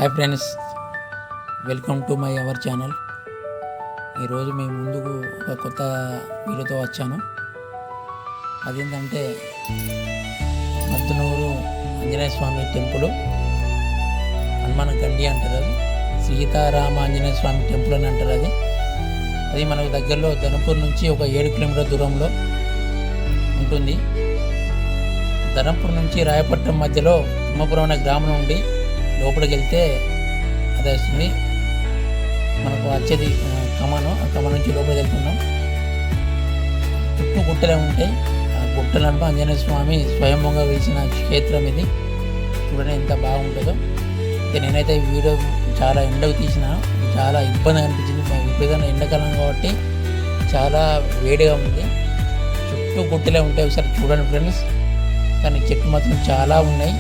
Hi friends, welcome to my our channel. ఈరోజు మీ ముందుకు ఒక కొత్త వీడియోతో వచ్చాను. అదేంటంటే మద్దునూరు ఆంజనేయ స్వామి టెంపుల్, హనుమాన్ గండి అంటారు, అది సీతారామ ఆంజనేయ స్వామి టెంపుల్ అని అంటారు. అది మనకు దగ్గరలో ధర్మపూర్ నుంచి ఒక 7 కిలోమీటర్ల దూరంలో ఉంటుంది. ధర్మపూర్ నుంచి రాయపట్నం మధ్యలో తిమ్మపురం అనే గ్రామం నుండి లోపలికి వెళ్తే అది వస్తుంది. మనకు వచ్చేది కమాను. ఆ కమాన్ నుంచి లోపలికి వెళ్తున్నాం. చుట్టూ గుట్టలే ఉంటాయి. ఆ గుట్టలంటూ ఆంజనేయ స్వామి స్వయంభంగా వేసిన క్షేత్రం ఇది. చూడండి ఎంత బాగుంటుందో. నేనైతే ఈ వీడియో చాలా ఎండకు తీసిన, చాలా ఇబ్బంది అనిపించింది. విపరీతంగా ఎండాకాలం కాబట్టి చాలా వేడిగా ఉంది. చుట్టూ గుట్టలే ఉంటాయి. ఒకసారి చూడండి ఫ్రెండ్స్. కానీ చెట్లు మాత్రం చాలా ఉన్నాయి.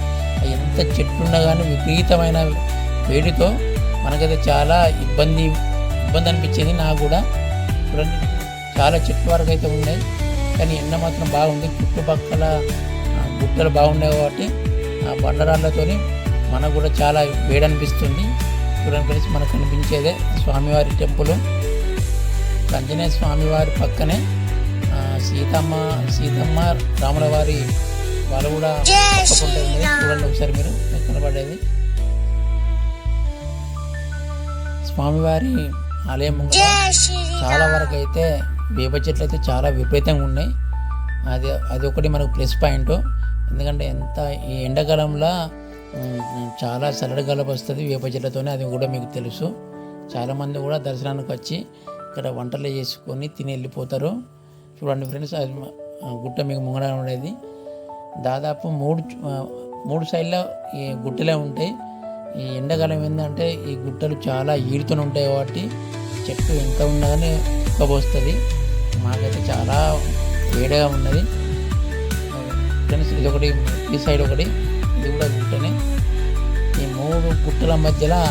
ఎంత చెట్లు ఉన్నా కానీ విపరీతమైన వేడితో మనకైతే చాలా ఇబ్బంది అనిపించేది. నాకు కూడా చూడండి, చాలా చెట్ల వరకు అయితే ఉన్నాయి, కానీ ఎండ మాత్రం బాగుంది. చుట్టుపక్కల గుట్టలు బాగున్నాయి కాబట్టి ఆ బండరాళ్ళతో మనకు కూడా చాలా వేడి అనిపిస్తుంది. చూడండి ఫ్రెండ్స్, మనకు కనిపించేదే స్వామివారి టెంపుల్. ఆంజనేయ స్వామివారి పక్కనే సీతమ్మ రాముల వారి వాళ్ళు కూడా తప్పకుండా ఉంది. చూడండి ఒకసారి మీరు కనబడేది స్వామివారి ఆలయం. చాలా వరకు అయితే వేప చెట్లు అయితే చాలా విపరీతంగా ఉన్నాయి. అది ఒకటి మనకు ప్లస్ పాయింట్. ఎందుకంటే ఈ ఎండాకాలంలో చాలా చల్లటి గాలి వస్తుంది వేప చెట్లతోనే. అది కూడా మీకు తెలుసు. చాలామంది కూడా దర్శనానికి వచ్చి ఇక్కడ వంటలు చేసుకొని తిని వెళ్ళిపోతారు. చూడండి ఫ్రెండ్స్, అది గుట్ట మీకు ముంగడ ఉండేది. దాదాపు మూడు సైడ్లో ఈ గుట్టలే ఉంటాయి. ఈ ఎండాకాలం ఏంటంటే ఈ గుట్టలు చాలా ఈడుతూనే ఉంటాయి కాబట్టి చెట్టు ఎంత ఉన్నా కానీ ఉక్కబోస్తుంది. మాకైతే చాలా వేడిగా ఉన్నది ఫ్రెండ్స్. ఇది ఒకటి, ఈ సైడ్ ఒకటి, ఇది కూడా గుట్టనే. ఈ 3 గుట్టల మధ్యలో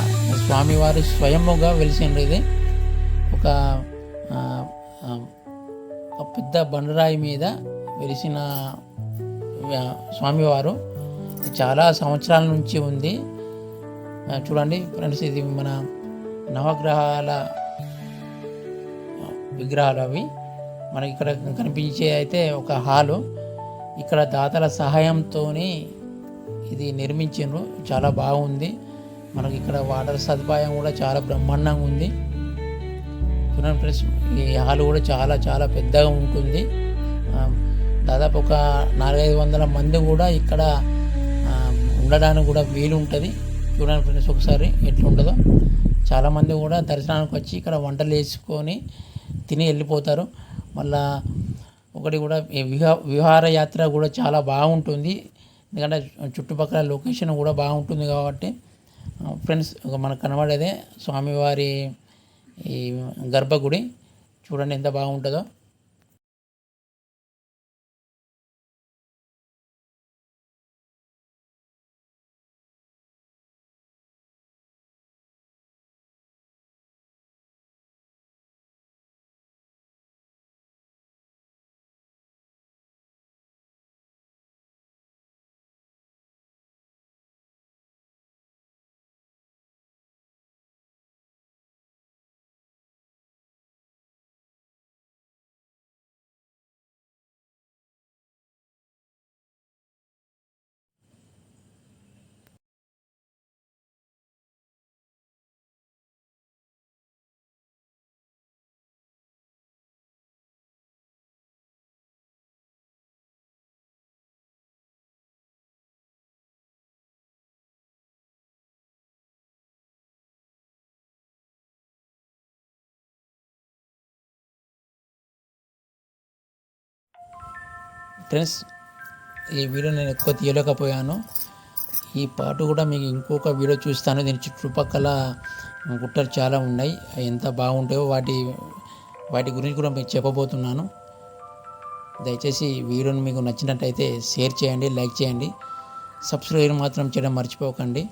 స్వామివారు స్వయంగా వెలిసిండ్రు. ఇది ఒక పెద్ద బండరాయి మీద వెలిసిన స్వామివారు. చాలా సంవత్సరాల నుంచి ఉంది. చూడండి ఫ్రెండ్స్, ఇది మన నవగ్రహాల విగ్రహాలు. అవి మనకి ఇక్కడ కనిపించే అయితే ఒక హాలు. ఇక్కడ దాతల సహాయంతో ఇది నిర్మించారు. చాలా బాగుంది. మనకి ఇక్కడ వాటర్ సదుపాయం కూడా చాలా బ్రహ్మాండంగా ఉంది. చూడండి ఫ్రెండ్స్, ఈ హాలు కూడా చాలా చాలా పెద్దగా ఉంటుంది. దాదాపు ఒక 400-500 మంది కూడా ఇక్కడ ఉండడానికి కూడా వీలు ఉంటుంది. చూడండి ఫ్రెండ్స్ ఒకసారి ఎట్లా ఉంటుందో. చాలామంది కూడా దర్శనానికి వచ్చి ఇక్కడ వంటలు వేసుకొని తిని వెళ్ళిపోతారు. మళ్ళా ఒకటి కూడా విహారయాత్ర కూడా చాలా బాగుంటుంది. ఎందుకంటే చుట్టుపక్కల లొకేషన్ కూడా బాగుంటుంది కాబట్టి ఫ్రెండ్స్, మనకు కనబడేదే స్వామివారి ఈ గర్భగుడి. చూడండి ఎంత బాగుంటుందో. ఫ్రెండ్స్, ఈ వీడియో నేను ఎక్కువ తీయలేకపోయాను. ఈ పాట కూడా మీకు ఇంకొక వీడియో చూస్తాను. దీని చుట్టుపక్కల గుట్టలు చాలా ఉన్నాయి. ఎంత బాగుంటాయో వాటి గురించి కూడా మీకు చెప్పబోతున్నాను. దయచేసి ఈ వీడియోని మీకు నచ్చినట్టయితే షేర్ చేయండి, లైక్ చేయండి, సబ్స్క్రైబ్ మాత్రం చేయడం మర్చిపోకండి.